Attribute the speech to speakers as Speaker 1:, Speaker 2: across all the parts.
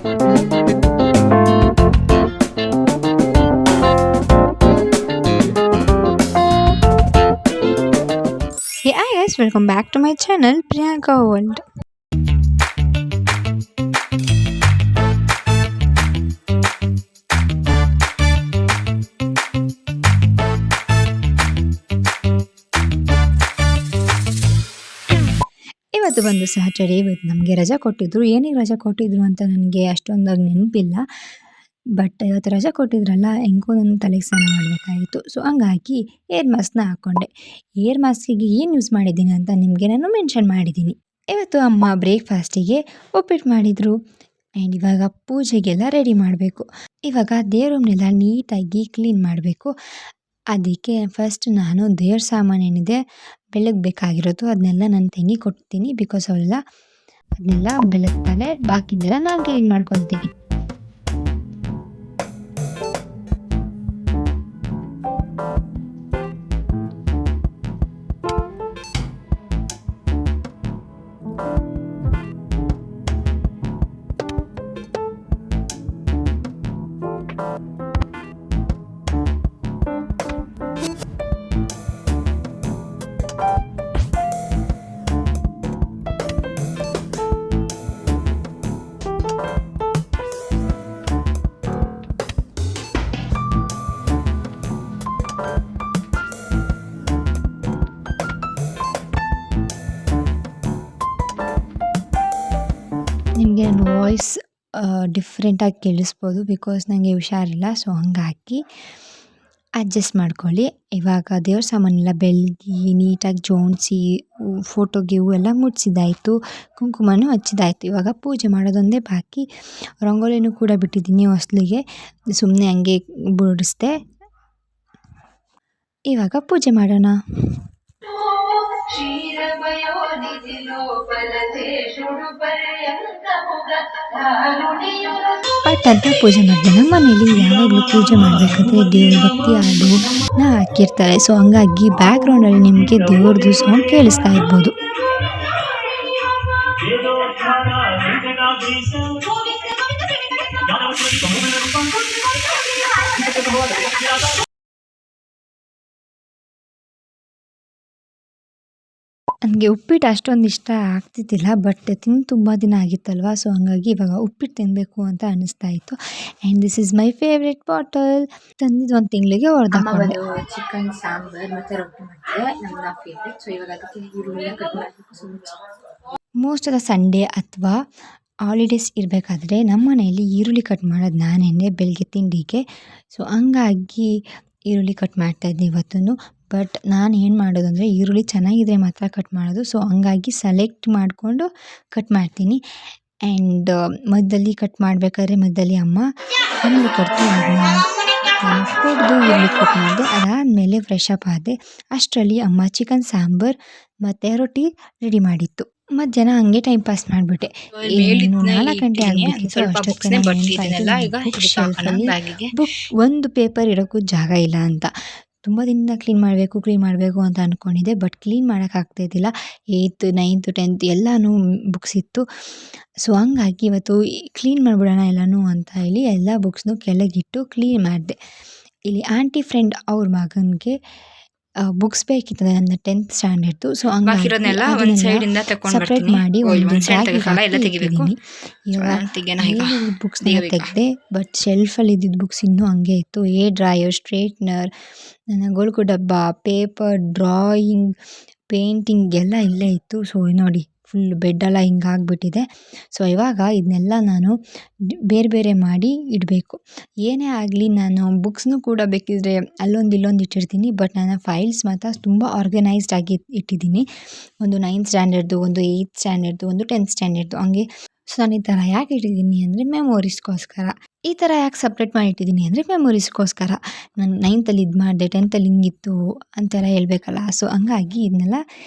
Speaker 1: Hey guys, welcome back to my channel Priyanka World. ಇವತ್ತು ಬಂದು Saturday, ಇವತ್ತು ನಮಗೆ ರಜಾ ಕೊಟ್ಟಿದ್ರು. ಏನಿಗೆ ರಜಾ ಕೊಟ್ಟಿದ್ರು ಅಂತ ನನಗೆ ಅಷ್ಟೊಂದಾಗಿ ನೆನಪಿಲ್ಲ. ಬಟ್ ಇವತ್ತು ರಜಾ ಕೊಟ್ಟಿದ್ರಲ್ಲ, ಹೆಂಗೋ ನನ್ನ ತಲೆಗೆ ಸ್ನಾನ ಮಾಡಬೇಕಾಗಿತ್ತು. ಸೊ ಹಂಗಾಗಿ ಏರ್ ಮಾಸ್ಕ್ನ ಹಾಕ್ಕೊಂಡೆ. ಏರ್ ಮಾಸ್ಕಿಗೆ ಏನು ಯೂಸ್ ಮಾಡಿದ್ದೀನಿ ಅಂತ ನಿಮಗೆ ನಾನು ಮೆನ್ಷನ್ ಮಾಡಿದ್ದೀನಿ. ಇವತ್ತು ಅಮ್ಮ ಬ್ರೇಕ್ಫಾಸ್ಟಿಗೆ ಉಪ್ಪಿಟ್ಟು ಮಾಡಿದರು. ಆ್ಯಂಡ್ ಇವಾಗ ಪೂಜೆಗೆಲ್ಲ ರೆಡಿ ಮಾಡಬೇಕು. ಇವಾಗ ದೇವ್ರ ರೂಮ್ನೆಲ್ಲ ನೀಟಾಗಿ ಕ್ಲೀನ್ ಮಾಡಬೇಕು. ಅದಕ್ಕೆ ಫಸ್ಟ್ ನಾನು ದೇವ್ರ ಸಾಮಾನು ಏನಿದೆ ಬೆಳಗ್ಗೆ ಬೇಕಾಗಿರೋದು ಅದನ್ನೆಲ್ಲ ನನ್ನ ತಂಗಿ ಕೊಡ್ತೀನಿ. ಬಿಕಾಸ್ ಅವಳೆಲ್ಲ ಅದನ್ನೆಲ್ಲ ಬೆಳಗ್ತಾಳೆ, ಬಾಕಿದೆಲ್ಲ ನಾನು ಕ್ಲೀನ್ ಮಾಡ್ಕೊತೀನಿ. ನಿಮಗೆ ನನ್ನ ವಾಯ್ಸ್ ಡಿಫ್ರೆಂಟಾಗಿ ಕೇಳಿಸ್ಬೋದು, ಬಿಕಾಸ್ ನನಗೆ ಹುಷಾರಿಲ್ಲ. ಸೊ ಹಂಗಾಗಿ ಅಡ್ಜಸ್ಟ್ ಮಾಡ್ಕೊಳ್ಳಿ. ಇವಾಗ ದೇವ್ರ ಸಾಮಾನೆಲ್ಲ ಬೆಳಗಿ ನೀಟಾಗಿ ಜೋಡಿಸಿ ಫೋಟೋಗೆ ಹೂವೆಲ್ಲ ಮುಡಿಸಿದ್ದಾಯಿತು, ಕುಂಕುಮನೂ ಹಚ್ಚಿದ್ದಾಯಿತು. ಇವಾಗ ಪೂಜೆ ಮಾಡೋದೊಂದೇ ಬಾಕಿ. ರಂಗೋಲಿನೂ ಕೂಡ ಬಿಟ್ಟಿದ್ದೀನಿ ಹೊಸ್ಲಿಗೆ, ಸುಮ್ಮನೆ ಹಂಗೆ ಬಿಡಿಸ್ದೆ. ಇವಾಗ ಪೂಜೆ ಮಾಡೋಣ. ಬಟ್ ಅಂತ ಪೂಜೆ ಮಾಡಿದೆ. ನಮ್ಮ ಮನೇಲಿ ಯಾವಾಗಲೂ ಪೂಜೆ ಮಾಡಬೇಕಾದ್ರೆ ದೇವ್ರ ಭಕ್ತಿ ಹಾಡನ್ನ ಹಾಕಿರ್ತಾರೆ. ಸೊ ಹಂಗಾಗಿ ಬ್ಯಾಕ್ಗ್ರೌಂಡಲ್ಲಿ ನಿಮಗೆ ದೇವ್ರದ್ದು ಸೌಂಡ್ ಕೇಳಿಸ್ತಾ ಇರ್ಬೋದು. ನನಗೆ ಉಪ್ಪಿಟ್ಟು ಅಷ್ಟೊಂದು ಇಷ್ಟ ಆಗ್ತಿದ್ದಿಲ್ಲ, ಬಟ್ ತಿಂದು ತುಂಬ ದಿನ ಆಗಿತ್ತಲ್ವ. ಸೊ ಹಂಗಾಗಿ ಇವಾಗ ಉಪ್ಪಿಟ್ಟು ತಿನ್ನಬೇಕು ಅಂತ ಅನ್ನಿಸ್ತಾ ಇತ್ತು. And this is my favourite bottle. ತಂದಿದ್ದು 1 ತಿಂಗಳಿಗೆ ಹೊಡೆದಾಕೊಂಡೆ.
Speaker 2: ಚಿಕನ್ ಸಾಂಬಾರ್ ಮತ್ತು ರೊಟ್ಟಿ ಮಾಡಿದೆ, ನಮ್ಮ ಫೇವ್ರೆಟ್. ಸೊ ಇವಾಗ ಅದಕ್ಕೆ ಈರುಳ್ಳಿ ಕಟ್ ಮಾಡಬೇಕು.
Speaker 1: ಮೋಸ್ಟ್ ಆಫ್ ದ ಸಂಡೇ ಅಥವಾ ಹಾಲಿಡೇಸ್ ಇರಬೇಕಾದ್ರೆ ನಮ್ಮ ಮನೆಯಲ್ಲಿ ಈರುಳ್ಳಿ ಕಟ್ ಮಾಡೋದು ನಾನೇನೆ ಬೆಳಗ್ಗೆ ತಿಂಡಿಗೆ. ಸೊ ಹಂಗಾಗಿ ಈರುಳ್ಳಿ ಕಟ್ ಮಾಡ್ತಾಯಿದ್ದೆ ಇವತ್ತು. ಬಟ್ ನಾನು ಏನು ಮಾಡೋದು ಅಂದರೆ ಈರುಳ್ಳಿ ಚೆನ್ನಾಗಿದ್ರೆ ಮಾತ್ರ ಕಟ್ ಮಾಡೋದು. ಸೊ ಹಂಗಾಗಿ ಸೆಲೆಕ್ಟ್ ಮಾಡಿಕೊಂಡು ಕಟ್ ಮಾಡ್ತೀನಿ. ಆ್ಯಂಡ್ ಮಧ್ಯದಲ್ಲಿ ಕಟ್ ಮಾಡಬೇಕಾದ್ರೆ ಮಧ್ಯದಲ್ಲಿ ಅಮ್ಮ ಈರುಳ್ಳಿ ಕೊಡ್ತು, ಅದನ್ನ ನಾನು ಕುಡಿದು ಈರುಳ್ಳಿ ಕಟ್ ಮಾಡಿದೆ. ಅದಾದಮೇಲೆ ಫ್ರೆಶ್ ಅಪ್ ಆದೆ. ಅಷ್ಟರಲ್ಲಿ ಅಮ್ಮ ಚಿಕನ್ ಸಾಂಬಾರ್ ಮತ್ತು ರೊಟ್ಟಿ ರೆಡಿ ಮಾಡಿತ್ತು. ಮಧ್ಯಾಹ್ನ ಹಂಗೆ ಟೈಮ್ ಪಾಸ್ ಮಾಡಿಬಿಟ್ಟೆ. 4 ಗಂಟೆ ಆಗಬೇಕಿತ್ತು. ಅಷ್ಟೊತ್ತಿಗೆ ಬುಕ್ ಒಂದು ಪೇಪರ್ ಇರೋಕ್ಕೂ ಜಾಗ ಇಲ್ಲ ಅಂತ ತುಂಬ ದಿನದಿಂದ ಕ್ಲೀನ್ ಮಾಡಬೇಕು ಅಂತ ಅಂದ್ಕೊಂಡಿದ್ದೆ. But clean ಮಾಡೋಕ್ಕಾಗ್ತಾಯಿದ್ದಿಲ್ಲ. 8th 9th 10th ಎಲ್ಲನೂ ಬುಕ್ಸ್ ಇತ್ತು. ಸೊ ಹಂಗಾಗಿ ಇವತ್ತು ಕ್ಲೀನ್ ಮಾಡಿಬಿಡೋಣ ಎಲ್ಲನೂ ಅಂತ ಹೇಳಿ ಎಲ್ಲ ಬುಕ್ಸ್ನು ಕೆಳಗಿಟ್ಟು ಕ್ಲೀನ್ ಮಾಡಿದೆ. ಇಲ್ಲಿ ಆಂಟಿ ಫ್ರೆಂಡ್ ಅವ್ರ ಮಗನಿಗೆ ಬುಕ್ಸ್ ಬೇಕಿತ್ತು, ನನ್ನ 10th ಸ್ಟ್ಯಾಂಡರ್ಡ್ದು. ಸೊ ಹಂಗಾಗಿ ಸಪ್ರೇಟ್ ಮಾಡಿ ಒಂದು ಬ್ಯಾಗಿಗೆ ಇವಾಗ ಬುಕ್ಸ್ನ ತೆಗೆದೆ. ಬಟ್ ಶೆಲ್ಫಲ್ಲಿ ಇದ್ದಿದ್ದು ಬುಕ್ಸ್ ಇನ್ನೂ ಹಂಗೆ ಇತ್ತು. ಡ್ರಾಯರ್, ಸ್ಟ್ರೇಟ್ನರ್, ನನ್ನ ಗೋಲ್ಕು ಡಬ್ಬ, ಪೇಪರ್, ಡ್ರಾಯಿಂಗ್, ಪೇಂಟಿಂಗ್ ಎಲ್ಲ ಇಲ್ಲೇ ಇತ್ತು. ಸೊ ನೋಡಿ ಫುಲ್ ಬೆಡ್ಡೆಲ್ಲ ಹಿಂಗಾಗ್ಬಿಟ್ಟಿದೆ. ಸೊ ಇವಾಗ ಇದನ್ನೆಲ್ಲ ನಾನು ಬೇರೆ ಬೇರೆ ಮಾಡಿ ಇಡಬೇಕು. ಏನೇ ಆಗಲಿ ನಾನು ಬುಕ್ಸ್ನೂ ಕೂಡ ಬೇಕಿದ್ರೆ ಅಲ್ಲೊಂದು ಇಲ್ಲೊಂದು ಇಟ್ಟಿರ್ತೀನಿ. ಬಟ್ ನನ್ನ ಫೈಲ್ಸ್ ಮಾತ್ರ ತುಂಬ ಆರ್ಗನೈಸ್ಡ್ ಆಗಿ ಇಟ್ಟಿದ್ದೀನಿ. ಒಂದು 9th ಸ್ಟ್ಯಾಂಡರ್ಡ್ದು, ಒಂದು 8th ಸ್ಟ್ಯಾಂಡರ್ಡ್ದು, ಒಂದು 10th ಸ್ಟ್ಯಾಂಡರ್ಡ್ದು ಹಂಗೆ. ಸೊ ನಾನು ಈ ಥರ ಯಾಕೆ ಇಟ್ಟಿದ್ದೀನಿ ಅಂದರೆ ಮೆಮೊರೀಸ್ಗೋಸ್ಕರ. ಈ ಥರ ಯಾಕೆ ಸಪ್ರೇಟ್ ಮಾಡಿ ಇಟ್ಟಿದ್ದೀನಿ ಅಂದರೆ ಮೆಮೊರೀಸ್ಗೋಸ್ಕರ. ನಾನು 9th ಇದು ಮಾಡಿದೆ, 10th ಹಿಂಗಿತ್ತು ಅಂತೆಲ್ಲ ಹೇಳ್ಬೇಕಲ್ಲ. ಸೊ ಹಂಗಾಗಿ ಇದನ್ನೆಲ್ಲ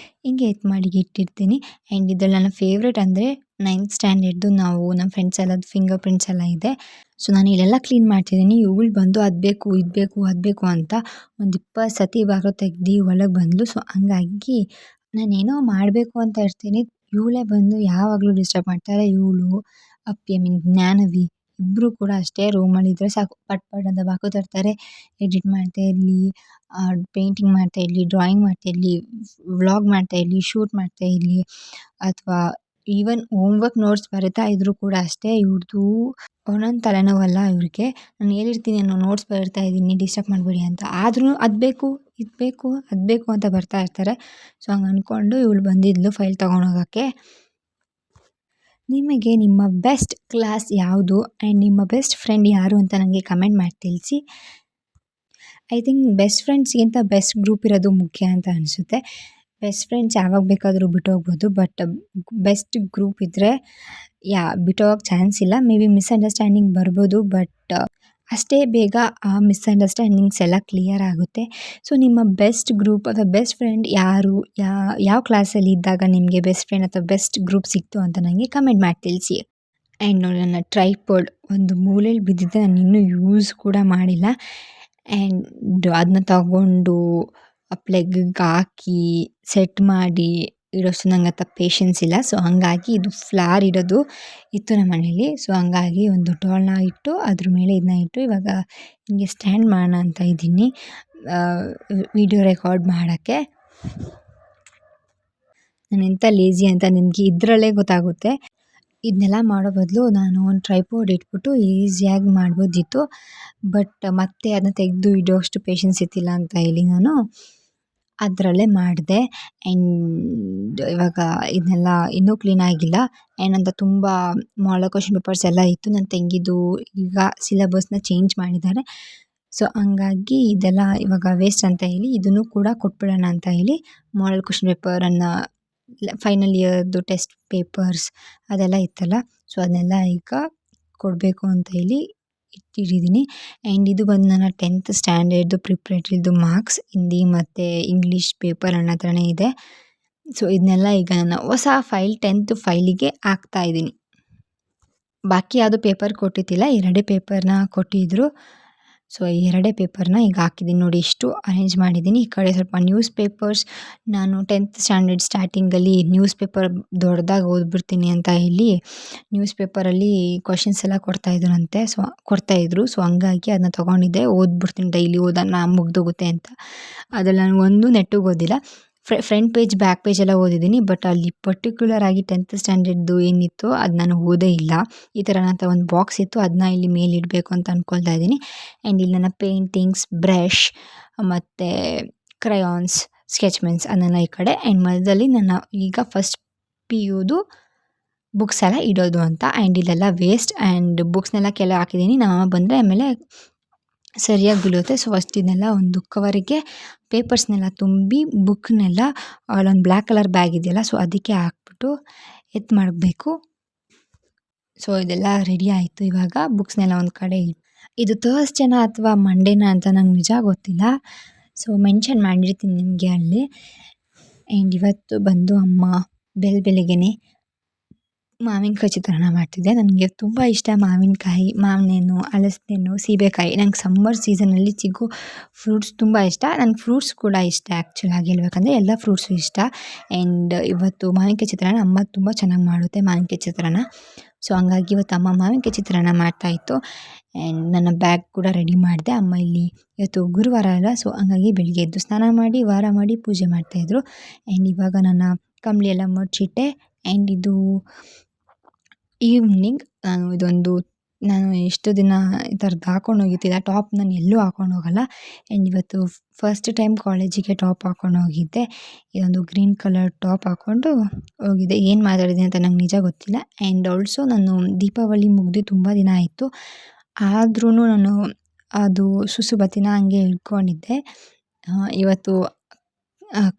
Speaker 1: ಹಿಂಗೆ ಮಾಡಿ ಇಟ್ಟಿರ್ತೀನಿ. ಆ್ಯಂಡ್ ಇದ್ರಲ್ಲಿ ನನ್ನ ಫೇವ್ರೇಟ್ ಅಂದರೆ 9th ಸ್ಟ್ಯಾಂಡರ್ಡ್ದು ನಾವು ನಮ್ಮ ಫ್ರೆಂಡ್ಸ್ ಎಲ್ಲದು ಫಿಂಗರ್ ಪ್ರಿಂಟ್ಸ್ ಎಲ್ಲ ಇದೆ. ಸೊ ನಾನು ಇಲ್ಲೆಲ್ಲ ಕ್ಲೀನ್ ಮಾಡ್ತಿದ್ದೀನಿ. ಇವಳು ಬಂದು ಅದು ಬೇಕು ಇದು ಬೇಕು ಅದು ಬೇಕು ಅಂತ ಒಂದು 20 ಸತಿ ಬಾಗಿಲು ತೆಗ್ದು ಒಳಗೆ ಬಂದಳು. ಸೊ ಹಂಗಾಗಿ ನಾನೇನೋ ಮಾಡಬೇಕು ಅಂತ ಇರ್ತೀನಿ, ಇವಳೇ ಬಂದು ಯಾವಾಗಲೂ ಡಿಸ್ಟರ್ಬ್ ಮಾಡ್ತಾಳೆ. ಇವಳು ಜ್ಞಾನವಿ ಇಬ್ಬರು ಕೂಡ ಅಷ್ಟೇ ರೂಮಲ್ಲಿದ್ದರೆ ಸಾಕು ಪಟ್ ಪಟ್ ಅಂತ ಬಾಕೋತಾ ಇರ್ತಾರೆ. ಎಡಿಟ್ ಮಾಡ್ತಾ ಇರಲಿ, ಪೇಂಟಿಂಗ್ ಮಾಡ್ತಾ ಇರಲಿ, ಡ್ರಾಯಿಂಗ್ ಮಾಡ್ತಾ ಇರಲಿ, ವ್ಲಾಗ್ ಮಾಡ್ತಾ ಇರಲಿ, ಶೂಟ್ ಮಾಡ್ತಾ ಇರಲಿ ಅಥವಾ ಈವನ್ ಹೋಮ್‌ವರ್ಕ್ ನೋಟ್ಸ್ ಬರಿತಾ ಇದ್ರೂ ಕೂಡ ಅಷ್ಟೇ. ಇವ್ರದ್ದು ಒಂದೊಂದು ತಲೆನೋವಲ್ಲ ಇವ್ರಿಗೆ. ನಾನು ಹೇಳಿರ್ತೀನಿ ನಾನು ನೋಟ್ಸ್ ಬರಿತಾ ಇದ್ದೀನಿ ಡಿಸ್ಟರ್ಬ್ ಮಾಡಬೇಡಿ ಅಂತ. ಆದ್ರೂ ಅದು ಬೇಕು, ಇದು ಬೇಕು, ಅದು ಬೇಕು ಅಂತ ಬರ್ತಾ ಇರ್ತಾರೆ. ಸೊ ಹಂಗೆ ಅಂದ್ಕೊಂಡು ಇವಳು ಬಂದಿದ್ಲು ಫೈಲ್ ತೊಗೊಂಡೋಗೋಕ್ಕೆ. ನಿಮಗೆ ನಿಮ್ಮ ಬೆಸ್ಟ್ ಕ್ಲಾಸ್ ಯಾವುದು ಆ್ಯಂಡ್ ನಿಮ್ಮ ಬೆಸ್ಟ್ ಫ್ರೆಂಡ್ ಯಾರು ಅಂತ ನನಗೆ ಕಮೆಂಟ್ ಮಾಡಿ ತಿಳಿಸಿ. ಐ ಥಿಂಕ್ ಬೆಸ್ಟ್ ಫ್ರೆಂಡ್ಸ್ಗಿಂತ ಬೆಸ್ಟ್ ಗ್ರೂಪ್ ಇರೋದು ಮುಖ್ಯ ಅಂತ ಅನಿಸುತ್ತೆ. ಬೆಸ್ಟ್ ಫ್ರೆಂಡ್ಸ್ ಯಾವಾಗ ಬೇಕಾದರೂ ಬಿಟ್ಟೋಗ್ಬೋದು, ಬಟ್ ಬೆಸ್ಟ್ ಗ್ರೂಪ್ ಇದ್ದರೆ ಬಿಟ್ಟೋಗಕ್ಕೆ ಚಾನ್ಸ್ ಇಲ್ಲ. ಮೇ ಬಿ ಮಿಸ್ಅಂಡರ್ಸ್ಟ್ಯಾಂಡಿಂಗ್ ಬರ್ಬೋದು, ಬಟ್ ಅಷ್ಟೇ ಬೇಗ ಆ ಮಿಸ್ಅಂಡರ್ಸ್ಟ್ಯಾಂಡಿಂಗ್ಸ್ ಎಲ್ಲ ಕ್ಲಿಯರ್ ಆಗುತ್ತೆ. ಸೊ ನಿಮ್ಮ ಬೆಸ್ಟ್ ಗ್ರೂಪ್ ಅಥವಾ ಬೆಸ್ಟ್ ಫ್ರೆಂಡ್ ಯಾರು, ಯಾವ ಕ್ಲಾಸಲ್ಲಿ ಇದ್ದಾಗ ನಿಮಗೆ ಬೆಸ್ಟ್ ಫ್ರೆಂಡ್ ಅಥವಾ ಬೆಸ್ಟ್ ಗ್ರೂಪ್ ಸಿಕ್ತು ಅಂತ ನನಗೆ ಕಮೆಂಟ್ ಮಾಡಿ ತಿಳಿಸಿ. ಆ್ಯಂಡ್ ನೋಡಿ, ನನ್ನ ಟ್ರೈಪಾಡ್ ಒಂದು ಮೂಲೆಯಲ್ಲಿ ಬಿದ್ದಿದ್ದೆ, ನಾನು ಇನ್ನೂ ಯೂಸ್ ಕೂಡ ಮಾಡಿಲ್ಲ. ಆ್ಯಂಡ್ ಅದನ್ನ ತಗೊಂಡು ಪ್ಲಗ್ಗೆ ಹಾಕಿ ಸೆಟ್ ಮಾಡಿ ಇಡೋಷ್ಟು ನಂಗೆ ಅಂತ ಪೇಷನ್ಸ್ ಇಲ್ಲ. ಸೊ ಹಂಗಾಗಿ ಇದು ಫ್ಲಾರ್ ಇಡೋದು ಇತ್ತು ನಮ್ಮ ಮನೇಲಿ. ಸೊ ಹಂಗಾಗಿ ಒಂದು ಡಾಲ್ನ ಇಟ್ಟು ಅದ್ರ ಮೇಲೆ ಇದನ್ನ ಇಟ್ಟು ಇವಾಗ ಹಿಂಗೆ ಸ್ಟ್ಯಾಂಡ್ ಮಾಡೋಣ ಅಂತ ಇದ್ದೀನಿ ವಿಡಿಯೋ ರೆಕಾರ್ಡ್ ಮಾಡೋಕ್ಕೆ. ನಾನು ಎಂಥ ಲೇಜಿ ಅಂತ ನಿಮಗೆ ಇದರಲ್ಲೇ ಗೊತ್ತಾಗುತ್ತೆ. ಇದನ್ನೆಲ್ಲ ಮಾಡೋ ಬದಲು ನಾನು ಒಂದು ಟ್ರೈಪಾಡ್ ಇಟ್ಬಿಟ್ಟು ಈಸಿಯಾಗಿ ಮಾಡ್ಬೋದಿತ್ತು, ಬಟ್ ಮತ್ತೆ ಅದನ್ನ ತೆಗೆದು ಇಡೋಷ್ಟು ಪೇಷನ್ಸ್ ಇತ್ತಿಲ್ಲ ಅಂತ ಹೇಳಿ ನಾನು ಅದರಲ್ಲೇ ಮಾಡಿದೆ. ಆ್ಯಂಡ್ ಇವಾಗ ಇದನ್ನೆಲ್ಲ ಇನ್ನೂ ಕ್ಲೀನ್ ಆಗಿಲ್ಲ. ಆ್ಯಂಡ್ ಅಂತ ತುಂಬ ಮಾಡಲ್ ಕ್ವೆಶ್ಚನ್ ಪೇಪರ್ಸ್ ಎಲ್ಲ ಇತ್ತು. ನನ್ನ ತಂಗಿದು ಈಗ ಸಿಲೆಬಸ್ನ ಚೇಂಜ್ ಮಾಡಿದ್ದಾರೆ. ಸೊ ಹಂಗಾಗಿ ಇದೆಲ್ಲ ಇವಾಗ ವೇಸ್ಟ್ ಅಂತ ಹೇಳಿ ಇದನ್ನು ಕೂಡ ಕೊಟ್ಬಿಡೋಣ ಅಂತ ಹೇಳಿ ಮಾಡಲ್ ಕ್ವೆಶ್ಚನ್ ಪೇಪರನ್ನು ಫೈನಲ್ ಇಯರ್ದು ಟೆಸ್ಟ್ ಪೇಪರ್ಸ್ ಅದೆಲ್ಲ ಇತ್ತಲ್ಲ, ಸೊ ಅದನ್ನೆಲ್ಲ ಈಗ ಕೊಡಬೇಕು ಅಂತ ಹೇಳಿ ಇಟ್ಟಿದ್ದೀನಿ. ಆ್ಯಂಡ್ ಇದು ಬಂದು ನನ್ನ 10th ಸ್ಟ್ಯಾಂಡರ್ಡ್ದು ಪ್ರಿಪ್ರೇಟ್ರಿದು ಮಾರ್ಕ್ಸ್ ಹಿಂದಿ ಮತ್ತು ಇಂಗ್ಲೀಷ್ ಪೇಪರ್ ನನ್ನ ಹತ್ರನೇ ಇದೆ. ಸೊ ಇದನ್ನೆಲ್ಲ ಈಗ ನಾನು ಹೊಸ ಫೈಲ್ 10th ಫೈಲಿಗೆ ಹಾಕ್ತಾಯಿದ್ದೀನಿ. ಬಾಕಿ ಯಾವುದು ಪೇಪರ್ ಕೊಟ್ಟಿದ್ದಿಲ್ಲ, 2 ಪೇಪರ್ನ ಕೊಟ್ಟಿದ್ದರು. ಸೊ 2 ಪೇಪರ್ನ ಈಗ ಹಾಕಿದ್ದೀನಿ. ನೋಡಿ ಇಷ್ಟು ಅರೇಂಜ್ ಮಾಡಿದ್ದೀನಿ. ಈ ಕಡೆ ಸ್ವಲ್ಪ ನ್ಯೂಸ್ ಪೇಪರ್ಸ್, ನಾನು 10th ಸ್ಟ್ಯಾಂಡರ್ಡ್ ಸ್ಟಾರ್ಟಿಂಗಲ್ಲಿ ನ್ಯೂಸ್ ಪೇಪರ್ ದೊಡ್ಡದಾಗಿ ಓದ್ಬಿಡ್ತೀನಿ ಅಂತ ಹೇಳಿ ನ್ಯೂಸ್ ಪೇಪರಲ್ಲಿ ಕ್ವಶನ್ಸ್ ಎಲ್ಲ ಕೊಡ್ತಾಯಿದ್ರು. ಸೊ ಹಂಗಾಗಿ ಅದನ್ನ ತೊಗೊಂಡಿದ್ದೆ, ಓದ್ಬಿಡ್ತೀನಿ ಡೈಲಿ ಓದೋಣ ಮುಗ್ದೋಗುತ್ತೆ ಅಂತ. ಅದ್ರಲ್ಲಿ ನಾನು ಒಂದು ನೆಟ್ಟಿಗೆ ಓದಿಲ್ಲ. ಫ್ರಂಟ್ ಪೇಜ್ ಬ್ಯಾಕ್ ಪೇಜ್ ಎಲ್ಲ ಓದಿದ್ದೀನಿ, ಬಟ್ ಅಲ್ಲಿ ಪರ್ಟಿಕ್ಯುಲರ್ ಆಗಿ 10th ಸ್ಟ್ಯಾಂಡರ್ಡ್ದು ಏನಿತ್ತು ಅದು ನಾನು ಓದೇ ಇಲ್ಲ. ಈ ಥರ ನನ್ನ ಒಂದು ಬಾಕ್ಸ್ ಇತ್ತು, ಅದನ್ನ ಇಲ್ಲಿ ಮೇಲೆ ಇಡಬೇಕು ಅಂತ ಅಂದ್ಕೊಳ್ತಾ ಇದ್ದೀನಿ. ಆ್ಯಂಡ್ ಇಲ್ಲಿ ನನ್ನ ಪೇಂಟಿಂಗ್ಸ್, ಬ್ರಷ್ ಮತ್ತು ಕ್ರಯಾನ್ಸ್, ಸ್ಕೆಚ್ ಪೆನ್ಸ್ ಅದನ್ನೆಲ್ಲ ಈ ಕಡೆ. ಆ್ಯಂಡ್ ಮಧ್ಯದಲ್ಲಿ ನನ್ನ ಈಗ ಫಸ್ಟ್ PUದು ಬುಕ್ಸ್ ಎಲ್ಲ ಇಡೋದು ಅಂತ. ಆ್ಯಂಡ್ ಇಲ್ಲೆಲ್ಲ ವೇಸ್ಟ್ ಆ್ಯಂಡ್ ಬುಕ್ಸ್ನೆಲ್ಲ ಕೆಳಗೆ ಹಾಕಿದ್ದೀನಿ. ನಮ್ಮಮ್ಮ ಬಂದರೆ ಆಮೇಲೆ ಸರಿಯಾಗಿ ಬೀಳುತ್ತೆ. ಸೊ ಫಸ್ಟ್ ಇದನ್ನೆಲ್ಲ ಒಂದು ಕವರಿಗೆ ಪೇಪರ್ಸ್ನೆಲ್ಲ ತುಂಬಿ ಬುಕ್ನೆಲ್ಲ ಅಲ್ಲೊಂದು ಬ್ಲ್ಯಾಕ್ ಕಲರ್ ಬ್ಯಾಗ್ ಇದೆಯಲ್ಲ, ಸೊ ಅದಕ್ಕೆ ಹಾಕ್ಬಿಟ್ಟು ಮಾಡಬೇಕು. ಸೊ ಇದೆಲ್ಲ ರೆಡಿ ಆಯಿತು. ಇವಾಗ ಬುಕ್ಸ್ನೆಲ್ಲ ಒಂದು ಕಡೆ ಇದು ಥರ್ಸ್ಡೇನಾ ಅಥವಾ ಮಂಡೇನಾ ಅಂತ ನಂಗೆ ನಿಜ ಗೊತ್ತಿಲ್ಲ. ಸೊ ಮೆನ್ಷನ್ ಮಾಡಿರ್ತೀನಿ ನಿಮಗೆ ಅಲ್ಲಿ. ಆ್ಯಂಡ್ ಇವತ್ತು ಬಂದು ಅಮ್ಮ ಬೆಳಗ್ಗೆನೆ ಮಾವಿನಕಾಯಿ ಚಿತ್ರಾನ್ನ ಮಾಡ್ತಿದ್ದೆ. ನನಗೆ ತುಂಬ ಇಷ್ಟ ಮಾವಿನಕಾಯಿ, ಮಾವಿನ ಹಣ್ಣು, ಹಲಸಿನ ಹಣ್ಣು, ಸೀಬೆಕಾಯಿ. ನಂಗೆ ಸಮ್ಮರ್ ಸೀಸನಲ್ಲಿ ಸಿಗೋ ಫ್ರೂಟ್ಸ್ ತುಂಬ ಇಷ್ಟ. ನಂಗೆ ಫ್ರೂಟ್ಸ್ ಕೂಡ ಇಷ್ಟ. ಆ್ಯಕ್ಚುಲಾಗಿ ಹೇಳ್ಬೇಕಂದ್ರೆ ಎಲ್ಲ ಫ್ರೂಟ್ಸು ಇಷ್ಟ. ಆ್ಯಂಡ್ ಇವತ್ತು ಮಾವಿನಕಾಯಿ ಚಿತ್ರಾನ್ನ ಅಮ್ಮ ತುಂಬ ಚೆನ್ನಾಗಿ ಮಾಡುತ್ತೆ ಮಾವಿನಕಾಯಿ ಚಿತ್ರಾನ್ನ. ಸೊ ಹಂಗಾಗಿ ಇವತ್ತು ಅಮ್ಮ ಮಾವಿನಕಾಯಿ ಚಿತ್ರಾನ್ನ ಮಾಡ್ತಾಯಿತ್ತು. ಆ್ಯಂಡ್ ನನ್ನ ಬ್ಯಾಗ್ ಕೂಡ ರೆಡಿ ಮಾಡಿದೆ. ಅಮ್ಮ ಇಲ್ಲಿ ಇವತ್ತು ಗುರುವಾರ ಅಲ್ಲ, ಸೊ ಹಂಗಾಗಿ ಬೆಳಿಗ್ಗೆ ಎದ್ದು ಸ್ನಾನ ಮಾಡಿ ವಾರ ಮಾಡಿ ಪೂಜೆ ಮಾಡ್ತಾಯಿದ್ರು. ಆ್ಯಂಡ್ ಇವಾಗ ನನ್ನ ಕಂಬಳಿ ಎಲ್ಲ ಮಡ್ಚಿಟ್ಟೆ. ಆ್ಯಂಡ್ ಇದು ಈವ್ನಿಂಗ್ ನಾನು ಎಷ್ಟು ದಿನ ಈ ಥರದ್ದು ಹಾಕೊಂಡು ಹೋಗಿದ್ದಿಲ್ಲ. ಟಾಪ್ ನಾನು ಎಲ್ಲೂ ಹಾಕೊಂಡು ಹೋಗಲ್ಲ. ಆ್ಯಂಡ್ ಇವತ್ತು ಫಸ್ಟ್ ಟೈಮ್ ಕಾಲೇಜಿಗೆ ಟಾಪ್ ಹಾಕೊಂಡು ಹೋಗಿದ್ದೆ. ಇದೊಂದು ಗ್ರೀನ್ ಕಲರ್ ಟಾಪ್ ಹಾಕ್ಕೊಂಡು ಹೋಗಿದ್ದೆ. ಏನು ಮಾತಾಡಿದೆ ಅಂತ ನಂಗೆ ನಿಜ ಗೊತ್ತಿಲ್ಲ. ಆ್ಯಂಡ್ ಆಲ್ಸೋ ನಾನು ದೀಪಾವಳಿ ಮುಗಿದು ತುಂಬ ದಿನ ಆಯಿತು. ಆದ್ರೂ ನಾನು ಅದು ಸುಸುಬತ್ತಿನ ಹಂಗೆ ಇಟ್ಕೊಂಡಿದ್ದೆ. ಇವತ್ತು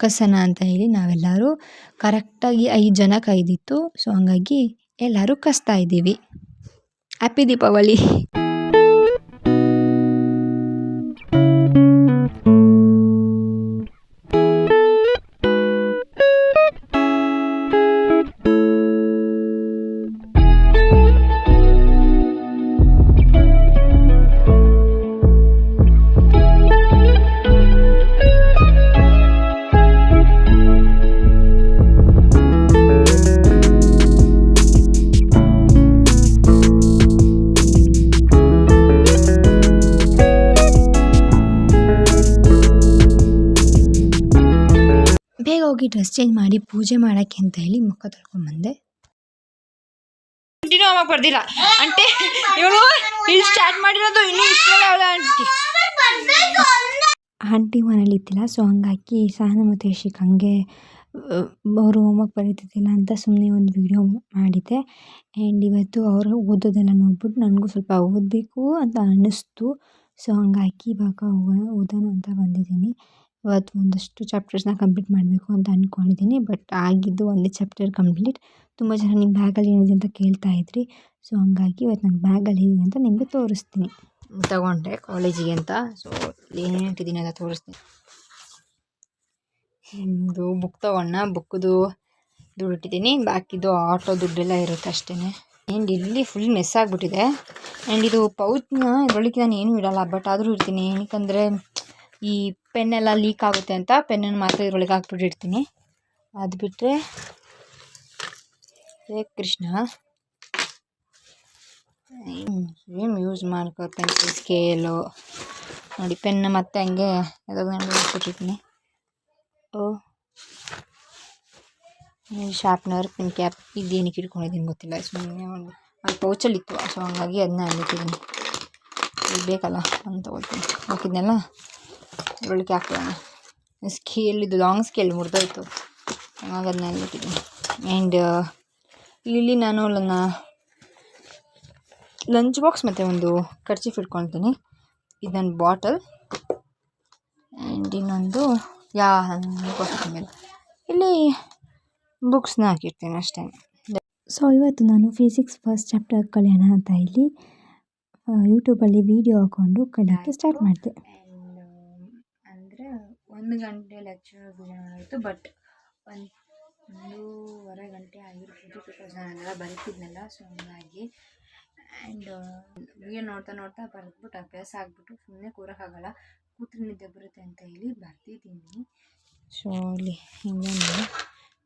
Speaker 1: ಕಸನ ಅಂತ ಹೇಳಿ ನಾವೆಲ್ಲರೂ ಕರೆಕ್ಟಾಗಿ 5 ಜನ ಕೈದಿತ್ತು. ಸೊ ಹಂಗಾಗಿ ಎಲ್ಲರೂ ಕಸ್ತಾ ಇದ್ದೀವಿ. ಹ್ಯಾಪಿ ದೀಪಾವಳಿ. ಹೋಗಿ ಡ್ರೆಸ್ ಚೇಂಜ್ ಮಾಡಿ ಪೂಜೆ ಮಾಡೋಕ್ಕೆ ಅಂತ ಹೇಳಿ ಮುಖ ತೊಳ್ಕೊಂಬಂದೆ. ಕಂಟಿನ್ಯೂ ಆಗಿ ಬರ್ದಿಲ್ಲ ಅಂಟೆ ಇವಳು ಇಲ್ಲಿ ಸ್ಟಾರ್ಟ್ ಮಾಡಿರೋದು ಇನ್ನೂ ಇಷ್ಟಲ್ಲ ಆಂಟಿ ಮನೇಲಿ ಇತ್ತಿಲ್ಲ. ಸೊ ಹಂಗಾಗಿ ಸಹನ ಮತ್ತು ಯಶಿಕ್ ಹಂಗೆ ಅವರು ಹೋಮ್ವರ್ಕ್ ಬರೀತಿದ್ದಿಲ್ಲ ಅಂತ ಸುಮ್ಮನೆ ಒಂದು ವಿಡಿಯೋ ಮಾಡಿದ್ದೆ. ಆ್ಯಂಡ್ ಇವತ್ತು ಅವರು ಓದೋದೆಲ್ಲ ನೋಡ್ಬಿಟ್ಟು ನನಗೂ ಸ್ವಲ್ಪ ಓದಬೇಕು ಅಂತ ಅನ್ನಿಸ್ತು. ಸೊ ಹಂಗಾಗಿ ಇವಾಗ ಓದೋಣ ಅಂತ ಬಂದಿದ್ದೀನಿ. ಇವತ್ತು ಒಂದಷ್ಟು ಚಾಪ್ಟರ್ಸ್ನ ಕಂಪ್ಲೀಟ್ ಮಾಡಬೇಕು ಅಂತ ಅಂದ್ಕೊಂಡಿದ್ದೀನಿ. ಬಟ್ ಆಗಿದ್ದು ಒಂದೇ ಚಾಪ್ಟರ್ ಕಂಪ್ಲೀಟ್. ತುಂಬ ಜನ ನಿಮ್ಮ ಬ್ಯಾಗಲ್ಲಿ ಏನಿದೆ ಅಂತ ಕೇಳ್ತಾಯಿದ್ರಿ. ಸೊ ಹಂಗಾಗಿ ಇವತ್ತು ನನ್ನ ಬ್ಯಾಗಲ್ಲಿ ಏನಿದೆ ಅಂತ ನಿಮಗೆ ತೋರಿಸ್ತೀನಿ. ತಗೊಂಡೆ ಕಾಲೇಜಿಗೆ ಅಂತ. ಸೊ ಏನೇನು ಇಟ್ಟಿದ್ದೀನಿ ಅಂತ ತೋರಿಸ್ತೀನಿ. ಇದು ಬುಕ್ ತೊಗೊಂಡ ಬುಕ್ದು ದುಡ್ಡು ಇಟ್ಟಿದ್ದೀನಿ. ಬಾಕಿದು ಆಟೋ ದುಡ್ಡೆಲ್ಲ ಇರುತ್ತೆ ಅಷ್ಟೇ. ಆ್ಯಂಡ್ ಇಲ್ಲಿ ಫುಲ್ ಮೆಸ್ ಆಗಿಬಿಟ್ಟಿದೆ. ಆ್ಯಂಡ್ ಇದು ಪೌಚ್ನ ಇದರೊಳಗೆ ನಾನು ಏನೂ ಇಡಲ್ಲ, ಬಟ್ ಆದರೂ ಇರ್ತೀನಿ. ಏನಕ್ಕಂದರೆ ಈ ಪೆನ್ನೆಲ್ಲ ಲೀಕ್ ಆಗುತ್ತೆ ಅಂತ ಪೆನ್ನನ್ನು ಮಾತ್ರ ಇದರೊಳಗೆ ಹಾಕ್ಬಿಟ್ಟಿರ್ತೀನಿ. ಅದು ಬಿಟ್ಟರೆ ಕೃಷ್ಣ ಸೇಮ್ ಯೂಸ್ ಮಾಡ್ಕೋ ಪೆನ್ಸಿಲ್ ಸ್ಕೇಲು ನೋಡಿ, ಪೆನ್ನು ಮತ್ತೆ ಹಂಗೆ ಯಾವ್ದಾದ್ರು ನಾನು ಹಾಕ್ಬಿಟ್ಟಿರ್ತೀನಿ. ಶಾರ್ಪ್ನರ್, ಪಿನ್ ಕ್ಯಾಪ್ ಇದೇನಕ್ಕೆ ಇಟ್ಕೊಂಡಿದ್ದೀನಿ ಗೊತ್ತಿಲ್ಲ. ಸುಮ್ಮನೆ ಒಂದು ಅದು ಪೌಚಲ್ಲಿತ್ತು. ಸೊ ಹಂಗಾಗಿ ಅದನ್ನ ಅಲ್ಲಿಟ್ಟಿದ್ದೀನಿ. ಇದು ಬೇಕಲ್ಲ ಅಂತ ತಗೊಳ್ತೀನಿ. ಹಾಕಿದ್ನೆಲ್ಲ ಇದರೊಳಗೆ ಹಾಕ್ತೀನಿ. ಸ್ಕೇಲ್ ಇದು ಲಾಂಗ್ ಸ್ಕೇಲ್ ಮುರಿದೋಯ್ತು, ಹಾಗಾಗಿ ಅದನ್ನ ಅಲ್ಲಿಟ್ಟಿದ್ದೀನಿ. ಆ್ಯಂಡ್ ಇಲ್ಲಿ ನಾನು ನನ್ನ ಲಂಚ್ ಬಾಕ್ಸ್ ಮತ್ತು ಒಂದು ಕರ್ಚೀಫ್ ಇಟ್ಕೊಳ್ತೀನಿ. ಇದು ನನ್ನ ಬಾಟಲ್. ಆ್ಯಂಡ್ ಇನ್ನೊಂದು ಮೇಲೆ ಇಲ್ಲಿ ಬುಕ್ಸ್ನ ಹಾಕಿರ್ತೀನಿ ಅಷ್ಟೇ. ಸೊ ಇವತ್ತು ನಾನು ಫಿಸಿಕ್ಸ್ ಫಸ್ಟ್ ಚಾಪ್ಟರ್ ಕಲಿಯೋಣ ಅಂತ ಇಲ್ಲಿ ಯೂಟ್ಯೂಬಲ್ಲಿ ವೀಡಿಯೋ ಹಾಕ್ಕೊಂಡು ಕಲಿಯೋಕ್ಕೆ ಸ್ಟಾರ್ಟ್ ಮಾಡಿದೆ. ಅಂದರೆ 1 ಗಂಟೆ ಲೆಕ್ಚರ್ ಆಯಿತು, ಬಟ್ 1.5 ಗಂಟೆ ಆಗಿರ್ಬೋದು ಬಿಕಾಸ್ ನಾನೆಲ್ಲ ಬರೀತಿದ್ನಲ್ಲ. ಸೊ ಹಂಗಾಗಿ ಆ್ಯಂಡ್ ವೀಡಿಯೋ ನೋಡ್ತಾ ಬರೆದ್ಬಿಟ್ಟು ಅಭ್ಯಾಸ ಆಗಿಬಿಟ್ಟು ಸುಮ್ಮನೆ ಕೂರೋಕ್ಕಾಗಲ್ಲ, ಕೂತ್ರೆ ನಿದ್ದೆ ಬರುತ್ತೆ ಅಂತ ಹೇಳಿ ಬರ್ತಿದ್ದೀನಿ. ಸೊ ಇಲ್ಲಿ ಹಿಂಗೆ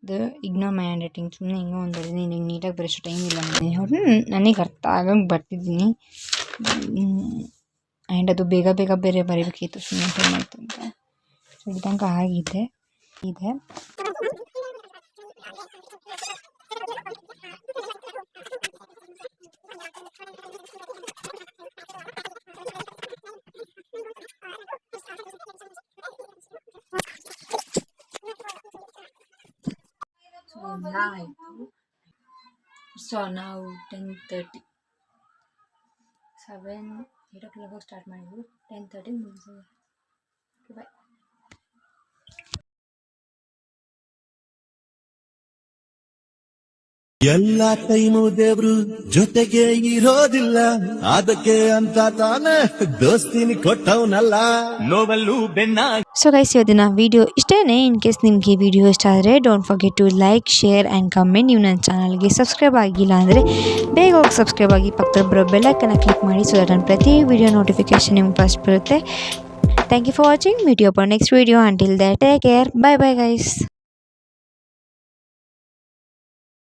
Speaker 1: ಇದು ಇಗ್ನೋರ್ ಮೈ ಹ್ಯಾಂಡ್ ರೈಟಿಂಗ್ ಸುಮ್ಮನೆ ಹಿಂಗೆ ಒಂದು ಬರೀತೀನಿ. ನಿನಗೆ ನೀಟಾಗಿ ಬರೋಷ್ಟು ಟೈಮ್ ಇಲ್ಲ ನನಗೆ ಅರ್ಥ ಆಗಂಗೆ ಬರ್ತಿದ್ದೀನಿ. ಆ್ಯಂಡ್ ಅದು ಬೇಗ ಬೇರೆ ಬರೀಬೇಕಿತ್ತು, ಸುಮ್ಮನೆ ಟೈಮ್ ಆಯಿತು ಅಂತ. ಸೊ ಇಲ್ಲಿ ತನಕ ಆಗಿದೆ ಇದೆ. ಎಲ್ಲ ಆಯಿತು. ಸೊ ನಾವು 10:30 8 o'clock ಸ್ಟಾರ್ಟ್ ಮಾಡಿದ್ವಿ. 10:30 ಮುಗಿಸಿದ್ವಿ. ಬಾಯ್.
Speaker 3: ಎಲ್ಲ ಟೈಮು ದೇವ್ರು ಜೊತೆಗೆ ಇರೋದಿಲ್ಲ, ಅದಕ್ಕೆ ಅಂತ ತಾನೇ ದೋಸ್ತಿನಿ ಕೊಟ್ಟವನಲ್ಲ ನೋವಲ್ಲೂ ಬೆನ್ನ.
Speaker 1: ಸೊ ಗೈಸ್, ಇವತ್ತಿನ ವಿಡಿಯೋ ಇಷ್ಟೇನೆ. ಇನ್ ಕೇಸ್ ನಿಮಗೆ ವಿಡಿಯೋ ಇಷ್ಟ ಆದರೆ don't forget to like, share and comment. ನೀವು ನನ್ನ ಚಾನಲ್ಗೆ ಸಬ್ಸ್ಕ್ರೈಬ್ ಆಗಿಲ್ಲ ಅಂದರೆ ಬೇಗ ಹೋಗಿ ಸಬ್ಸ್ಕ್ರೈಬ್ ಆಗಿ ಪಕ್ಕದಲ್ಲಿ ಬರೋ ಬೆಲ್ಲೈಕನ್ನ ಕ್ಲಿಕ್ ಮಾಡಿ. ಸೊ ದಟ್ ನನ್ನ ಪ್ರತಿ ವಿಡಿಯೋ ನೋಟಿಫಿಕೇಶನ್ ನಿಮ್ಗೆ ಫಸ್ಟ್ ಬರುತ್ತೆ. Thank you for watching. Meet you upon next video. Until that take care. Bye bye guys.